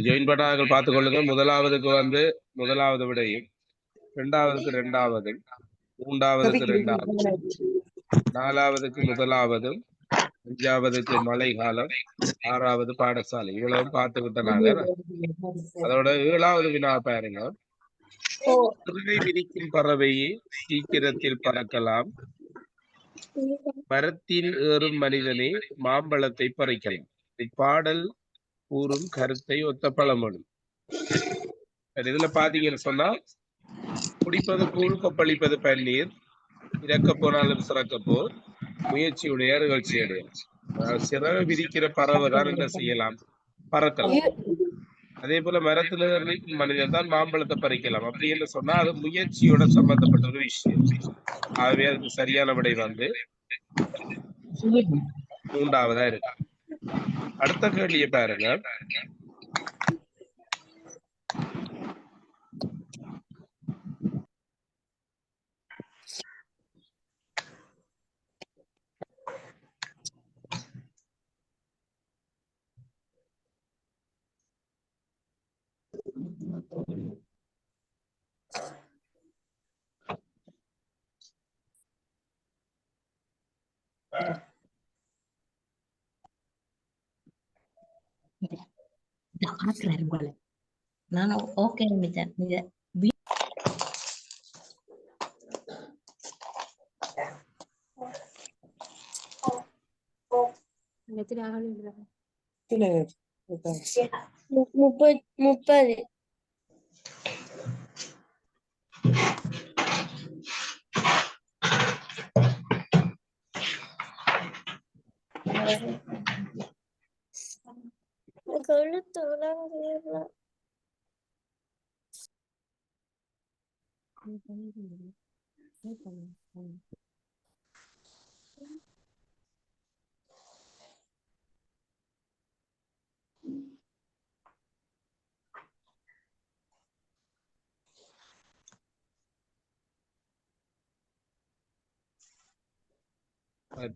Join பண்ணார்கள் பார்த்துக் கொள்ளுங்க. முதலாவதுக்கு முதலாவது விடையும், இரண்டாவதுக்கு இரண்டாவதும், மூன்றாவதுக்கு இரண்டாவது, நாலாவதுக்கு முதலாவதும், அஞ்சாவதுக்கு மழை காலம், ஆறாவது பாடசாலை. இவ்வளவும் பார்த்துக்கிட்ட நாங்க. அதோட ஏழாவது வினா பாருங்க. சிறுவை விரிக்கும் பறவையை சீக்கிரத்தில் பறக்கலாம், மரத்தில் ஏறும் மனிதனை மாம்பழத்தை பறிக்கலாம். இப்பாடல் கூறும் கருத்தை ஒத்த பழமொழி. இதுல பாத்தீங்கன்னு சொன்னா, குடிப்பது கூழ், கொப்பளிப்பது பன்னீர், இறக்க போனாலும் சிறக்க போர், முயற்சியுடைய நிகழ்ச்சியுடைய. சிறவை விரிக்கிற பறவை தான் என்ன செய்யலாம்? பறக்கலாம். அதே போல மரத்துல மனிதன் தான் மாம்பழத்தை பறிக்கலாம். அப்படின்னு சொன்னா அது முயற்சியோட சம்பந்தப்பட்ட ஒரு விஷயம். ஆகவே அதுக்கு சரியான விடை மூன்றாவதா இருக்கு. அடுத்த கேள்வியை பாருங்க. ನಾನು ಓಕೆ முப்பது.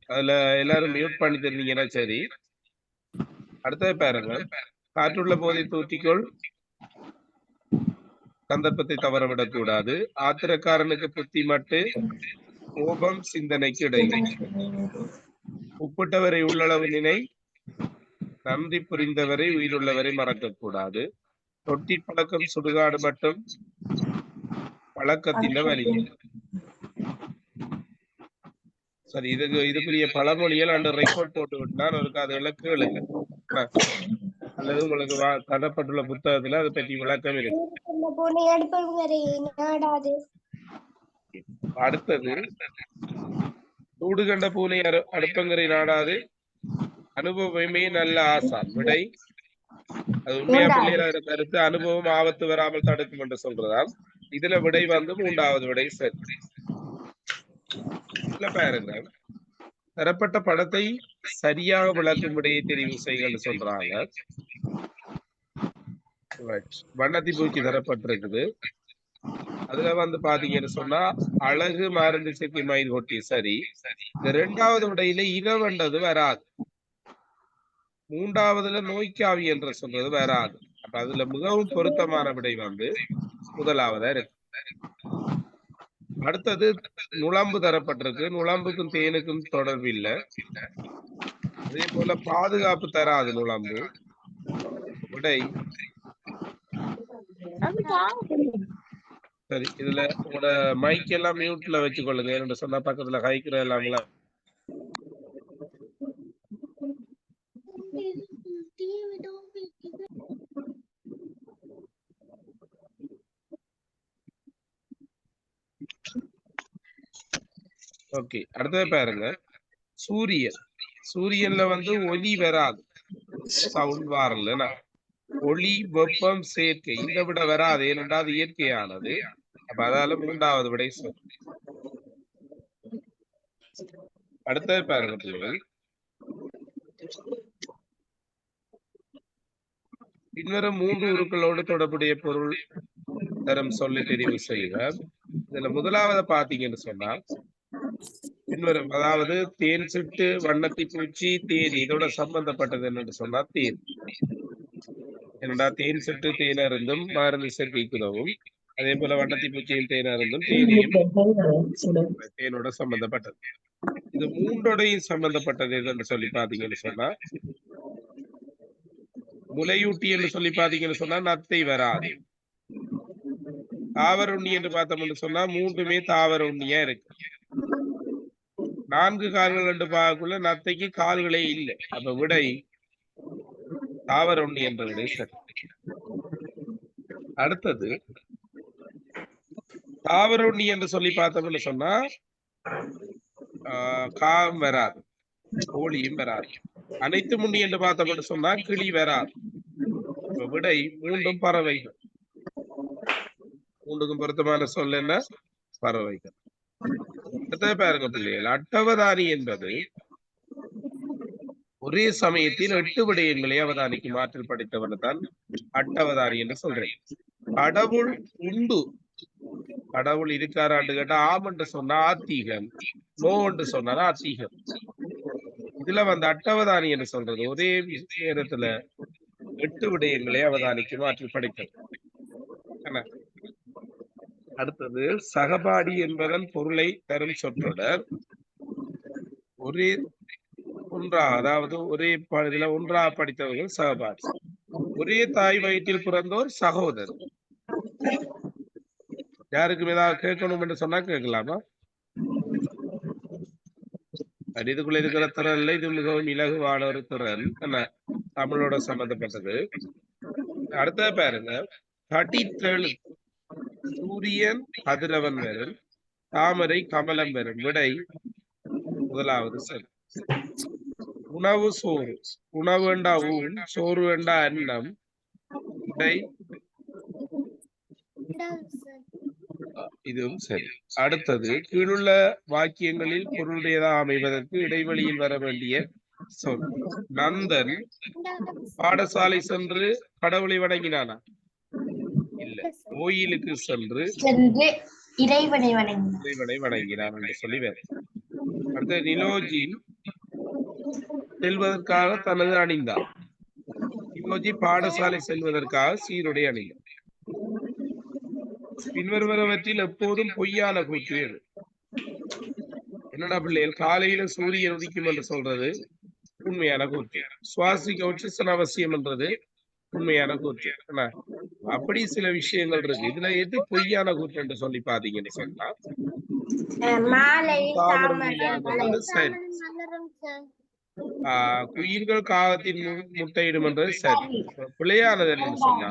அதுல எல்லாரும் மியூட் பண்ணி தெரிஞ்சீங்கன்னா சரி. அடுத்தது பாருங்க. காற்றுள்ள போதை தூற்றிக்கொள், சந்தர்ப்பத்தை தவறவிடக் கூடாது, ஆத்திரக்காரனுக்கு புத்தி மட்டு, கோபம் சிந்தனைக்கு இடையில், உப்பிட்டவரை உள்ளளவு நினை, நன்றி புரிந்தவரை உயிருள்ளவரை மறக்க கூடாது, தொட்டி பழக்கம் சுடுகாடு மட்டும், பழக்கத்தின் வலி. சரி, இதுக்குரிய பழமொழிகள் அந்த ரெக்கார்ட் போட்டு விட்டால் அவருக்கு அது விளக்குகளுங்க அல்லது உங்களுக்கு தரப்பட்டுள்ள புத்தகத்துல அதை பற்றி விளக்கம் இருக்கு. அடுத்தது, சூடு கண்ட பூனை அடுப்பங்கரை நாடாது, அனுபவமே நல்ல ஆசான். விடை அது உண்மையா பிள்ளைகள கருத்து. அனுபவம் ஆபத்து வராமல் தடுக்கும் என்று சொல்றதால் இதுல விடை மூன்றாவது விடை சரி. பாருங்க, தரப்பட்ட படத்தை சரியாக விளக்கும் விடையை தெரிவு செய்ய சொல்றாங்க. வண்ணத்தி பூச்சி தரப்பட்டிருக்குது. அதுல பாத்தீங்கன்னு சொன்னா அழகு மருந்து சேர்க்கை மயில் கொட்டி சரி. இந்த இரண்டாவது விடையில இரவண்டது வராது. மூன்றாவதுல நோய்க்காவி என்று சொல்றது வராது. அப்ப அதுல மிகவும் பொருத்தமான விடை முதலாவதா இருக்கு. அடுத்தது நுழம்பு தரப்பட்டிருக்கு. நுழம்புக்கும் தேனுக்கும் தொடர்பு இல்லை. அதே போல பாதுகாப்பு தராது நுழம்பு. விடை சரி. இதுல உங்களோட மைக் எல்லாம் மியூட்ல வச்சுக்கொள்ளுங்க. என்னோட சொன்ன பக்கத்துல கைக்கிற எல்லாங்களா. ஓகே, அடுத்தது பாருங்க. சூரியன்ல ஒலி வராது, சவுண்ட் வரல. ஒளி வெப்பம் சேர்க்கை இந்த விட வராது, ஏனென்றால் இயற்கையானது. அப்ப அதால மூன்றாவது விடை சொல். அடுத்தது பாருங்க, பின்வரும் மூன்று உருக்களோடு தொடர்புடைய பொருள் தரும் சொல்லி தெரிவு செய்க. இதுல முதலாவது பாத்தீங்கன்னு சொன்னா பின்வரும் அதாவது தேன் சிட்டு வண்ணத்தி பூச்சி தேன் இதோட சம்பந்தப்பட்டது என்னன்னு சொன்னா தேன். என்னடா தேன் சிட்டு தேனருந்தும் மருந்து சேர்க்கைக்கு உதவும். அதே போல வண்ணத்தி பூச்சியின் தேனருந்தும் தேனியும் தேனோட சம்பந்தப்பட்டது. இது மூன்றோடையும் சம்பந்தப்பட்டது எதுன்னு சொல்லி பாத்தீங்கன்னு சொன்னா முலையூட்டி என்று சொல்லி பாத்தீங்கன்னு சொன்னா நத்தை வராது. தாவர உண்ணி என்று பார்த்தோம்னு சொன்னா மூன்றுமே தாவர உண்ணியா இருக்கு. 4 கால்கள் என்று பார்க்கக்குள்ள நத்தைக்கு கால்களே இல்லை. அப்ப விடை தாவர உண்ணி என்ற விடை சரி. அடுத்தது தாவர உண்ணி என்று சொல்லி பார்த்தோம்னு சொன்னா காகம் வராது, கோழியும் வராது. அனைத்து முன்னி என்று பார்த்தோம்னு சொன்னா கிளி வராது. விடை மூன்றும் பறவைகள். மூன்றுக்கும் பொருத்தமான சொல் என்ன? பறவைகள். அடுத்த பாருங்க பிள்ளைகள், அட்டவதானி என்பது ஒரே சமயத்தில் 8 விடயங்களை அவதானிக்கும் ஆற்றல் படைத்தவர் தான் அட்டவதானி என்று சொல்றேன். கடவுள் உண்டு, கடவுள் இருக்காரான்னு கேட்டா ஆம் என்று சொன்னா ஆத்தீகம், நோ என்று சொன்னா ஆத்தீகம். இதுல அட்டவதானி என்று சொல்றது ஒரே நேரத்துல 8 விடயங்களை அவதானிக்கும் ஆற்றல் படைத்தவர். அடுத்தது சகபாடி என்பதன் பொருளை தரும் சொற்றொடர். ஒரே ஒன்றா, அதாவது ஒரே இதுல ஒன்றா படித்தவர்கள் சகபாடி. ஒரே தாய் வயிற்றில் பிறந்தோர் சகோதரர். யாருக்கும் ஏதாவது கேட்கணும் என்று சொன்னா கேட்கலாமா? இதுக்குள்ள இருக்கிற திறன்ல இது மிகவும் இலகுவான ஒரு திறன், என்ன தமிழோட சம்பந்தப்பட்டது. அடுத்த பாருங்க, கடித்தெழு சூரியன் கதிரவன் வரும், தாமரை கமலம் வரும். விடை முதலாவது சரி. உணவு சோறு, உணவு வேண்டா ஊன், சோறு வேண்டா அன்னம். விடை இதுவும் சரி. அடுத்தது கீழுள்ள வாக்கியங்களில் பொருளுடையதாக அமைவதற்கு இடைவெளியில் வர வேண்டிய சொல். நந்தன் பாடசாலை சென்று கடவுளை வணங்கினானா? இல்ல. கோயிலுக்கு சென்று இறைவனை வணங்கினான் என்று சொல்லி வேற. அடுத்த நிலோஜி செல்வதற்காக தனது அணிந்தார். நிலோஜி பாடசாலை செல்வதற்காக சீருடை அணிந்தார். பின்வருவனவற்றில் எப்போதும் பொய்யான கூற்று. என்னடா பிள்ளைகள், காலையில சூரியன் உதிக்கும் என்று சொல்றது உண்மையான கூற்று. சுவாசிக்க ஆக்சிஜன் அவசியம் என்றது உண்மையான கூற்று. அப்படி சில விஷயங்கள் இருக்கு. இதுல எது பொய்யான கூற்று என்று சொல்லி பாத்தீங்கன்னு சொன்னா குயில்கள் காகத்தின் முட்டையிடும் என்றது சரி. பிழையானது என்னன்னு சொன்னா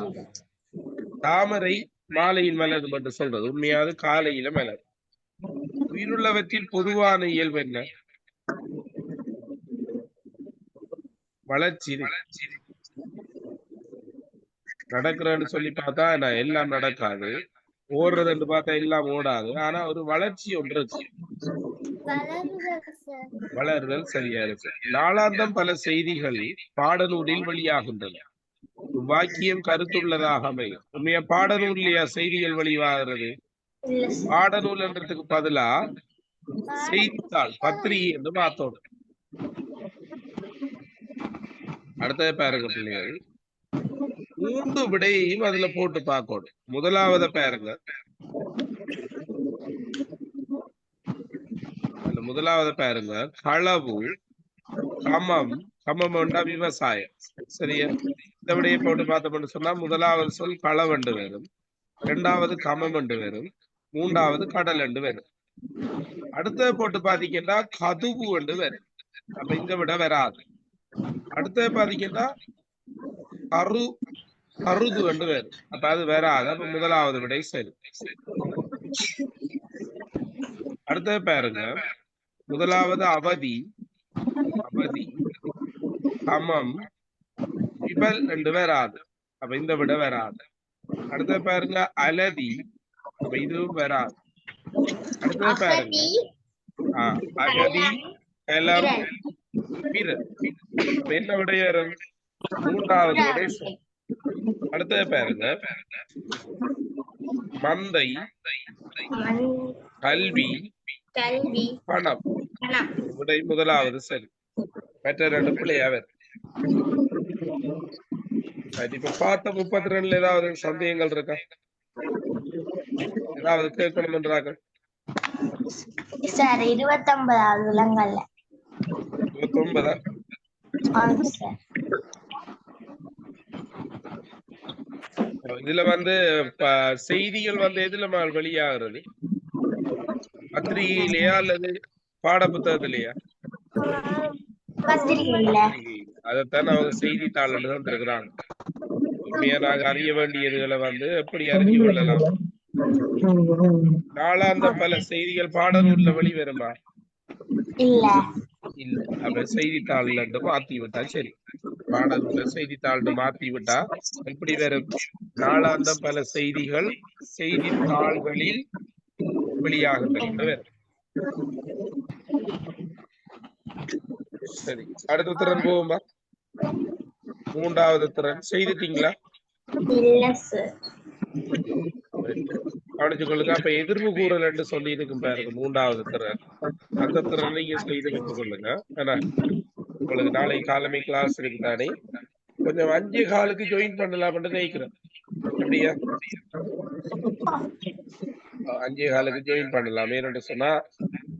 தாமரை மாலையில் மலரும் என்று சொல்றது உண்மையாவது காலையில மலரும். உயிருள்ளவற்றில் பொதுவான இயல்பு என்ன? வளர்ச்சி. நடக்கிறன்னு சொல்லி பார்த்தா எல்லாம் நடக்காது, ஓடுறதுன்னு பார்த்தா எல்லாம் ஓடாது. ஆனா ஒரு வளர்ச்சி ஒன்று இருக்கு, வளருதல் சரியா இருக்கு. நாளாந்தம் பல செய்திகள் பாடநூலில் வெளியாகின்றன. வாக்கியம் கருத்துள்ளதாக அமையும். உண்மையா பாடநூல்லையா செய்திகள் வெளியாகிறது? பாடநூல் என்றதுக்கு பதிலா செய்தித்தாள் பத்திரிகை என்று பார்த்தோம். அடுத்தது பாருங்க பிள்ளைகள், 3 விடையையும் அதுல போட்டு பார்க்கணும். முதலாவது பாருங்க, முதலாவது பாருங்க, களவு கமம், கமம் என்றா விவசாயம். சரியா? இந்த விடையை போட்டு பார்த்தோம்னு சொன்னா முதலாவது சொல் களவண்டு வரும், 2வது கமம் என்று வரும், 3வது கடல் என்று வரும். அடுத்தது போட்டு பாத்தீங்கன்னா கதுவு என்று வரும். அப்ப இந்த விட வராது. அடுத்தது பாத்தீங்கன்னா கருது என்று வரும். அப்ப அது வராது. அப்ப முதலாவது விடை சரி. அடுத்தது பாருங்க, முதலாவது அவதி, கமம், விபல் என்று வராது. அப்ப இந்த விட வராது. அடுத்தது பாருங்க அலதி, அப்ப இதுவும் வராது. அடுத்தது பாருங்க அகதி, கலம், என்ன விடை வரும்? 3வது விடை. அடுத்தது பாருங்க மந்தை, கல்வி, பணம். விடை முதலாவது சரி. மற்ற ரெண்டும் பிள்ளையாவே. இப்ப பார்த்த 32ல ஏதாவது சந்தேகங்கள் இருக்கா? ஏதாவது கேட்கணும்ன்றாங்க? Sir 29வது விலங்கல்ல 29 sir. இதுல வந்து செய்திகள் வந்து எதுல வெளியாகிறது? பத்திரிகையிலேயா அல்லது பாட புத்தகத்திலேயா? பத்திரிகையில. அதைத்தான் அவங்க செய்தித்தாள் தான் இருக்கிறாங்க. உண்மையா நாங்க அறிய வேண்டியதுகளை வந்து எப்படி அறிஞ்சு கொள்ளலாம்? நாளாந்த பல செய்திகள் பாடநூல்ல வெளிவருமா? இல்ல இல்ல. அப்ப செய்தித்தாள்ல மாத்தி விட்டா சரி. பாடநூல செய்தித்தாள் மாத்தி விட்டா எப்படி வரும்? நாளாந்த பல செய்திகள் செய்தித்தாள்களில் வெளியாகின்றன. சரி, அடுத்த திறன் போகும்பா. 3வது திறன் செய்துட்டீங்களா? இல்ல சார். கவனிச்சுக்கொள்ளுங்க. அப்ப எதிர்வு கூறல் என்று சொல்லி இருக்கும் பாருங்க 3வது திறன். அந்த திறனை நீங்க செய்து வைத்துக் கொள்ளுங்க. ஏன்னா உங்களுக்கு நாளை காலமே கிளாஸ் இருக்கு தானே, கொஞ்சம் 5:15 ஜாயின் பண்ணலாம்னு நினைக்கிறேன். அப்படியா? 5:15 ஜாயின் பண்ணலாம். ஏன்னு சொன்னா